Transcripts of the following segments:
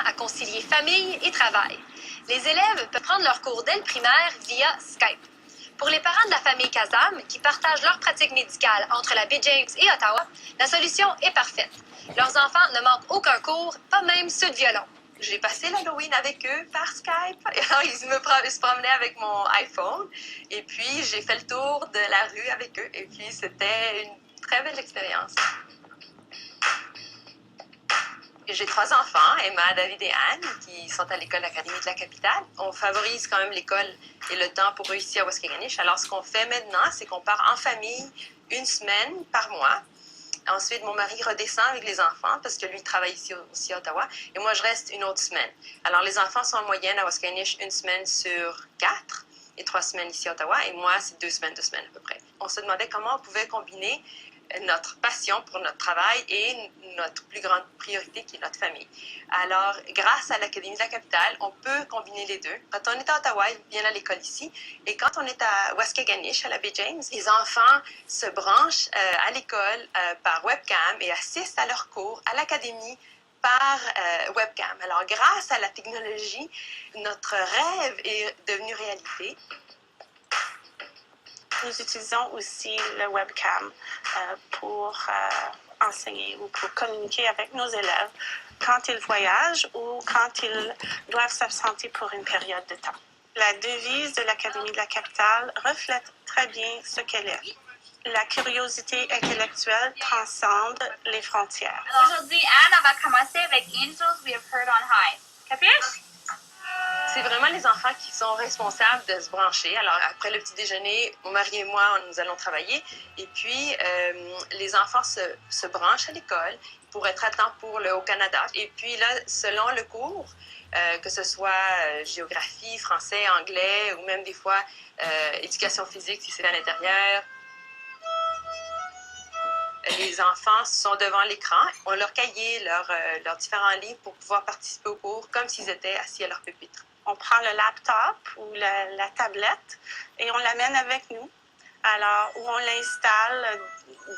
à concilier famille et travail. Les élèves peuvent prendre leurs cours dès le primaire via Skype. Pour les parents de la famille Kazam, qui partagent leur pratique médicale entre la baie James et Ottawa, la solution est parfaite. Leurs enfants ne manquent aucun cours, pas même ceux de violon. J'ai passé l'Halloween avec eux par Skype. Alors, ils se promenaient avec mon iPhone. Et puis, j'ai fait le tour de la rue avec eux. Et puis, c'était une très belle expérience. J'ai 3 enfants, Emma, David et Anne, qui sont à l'école Académie de la Capitale. On favorise quand même l'école et le temps pour eux ici à Waskaganish. Alors, ce qu'on fait maintenant, c'est qu'on part en famille une semaine par mois. Ensuite, mon mari redescend avec les enfants parce que lui travaille ici aussi à Ottawa. Et moi, je reste une autre semaine. Alors, les enfants sont en moyenne à Waskaganish une semaine sur 4 et 3 semaines ici à Ottawa. Et moi, c'est 2 semaines à peu près. On se demandait comment on pouvait combiner notre passion pour notre travail et notre plus grande priorité qui est notre famille. Alors, grâce à l'Académie de la Capitale, on peut combiner les deux. Quand on est à Ottawa, ils viennent à l'école ici. Et quand on est à Waskaganish, à la baie James, les enfants se branchent à l'école par webcam et assistent à leurs cours à l'Académie par webcam. Alors, grâce à la technologie, notre rêve est devenu réalité. Nous utilisons aussi le webcam pour enseigner ou pour communiquer avec nos élèves quand ils voyagent ou quand ils doivent s'absenter pour une période de temps. La devise de l'Académie de la Capitale reflète très bien ce qu'elle est. La curiosité intellectuelle transcende les frontières. Aujourd'hui, Anne va commencer avec Angels We Have Heard on High. Capiche? C'est vraiment les enfants qui sont responsables de se brancher. Alors, après le petit déjeuner, mon mari et moi, nous allons travailler. Et puis, les enfants se branchent à l'école pour être à temps pour le Haut-Canada. Et puis là, selon le cours, que ce soit géographie, français, anglais, ou même des fois éducation physique si c'est à l'intérieur, les enfants sont devant l'écran, ont leur cahier, leurs différents livres pour pouvoir participer au cours comme s'ils étaient assis à leur pupitre. On prend le laptop ou la tablette et on l'amène avec nous. Alors, où on l'installe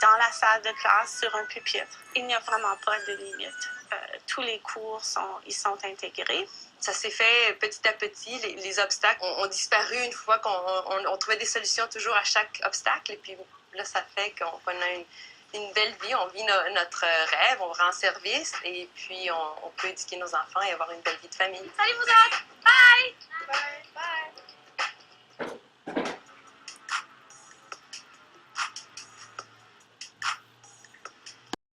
dans la salle de classe sur un pupitre. Il n'y a vraiment pas de limite. Tous les cours sont intégrés. Ça s'est fait petit à petit. Les obstacles ont disparu une fois qu'on trouvait des solutions toujours à chaque obstacle. Et puis là, ça fait qu'on a une belle vie. On vit notre rêve, on rend service et puis on peut éduquer nos enfants et avoir une belle vie de famille. Salut vous autres! Bye! Bye!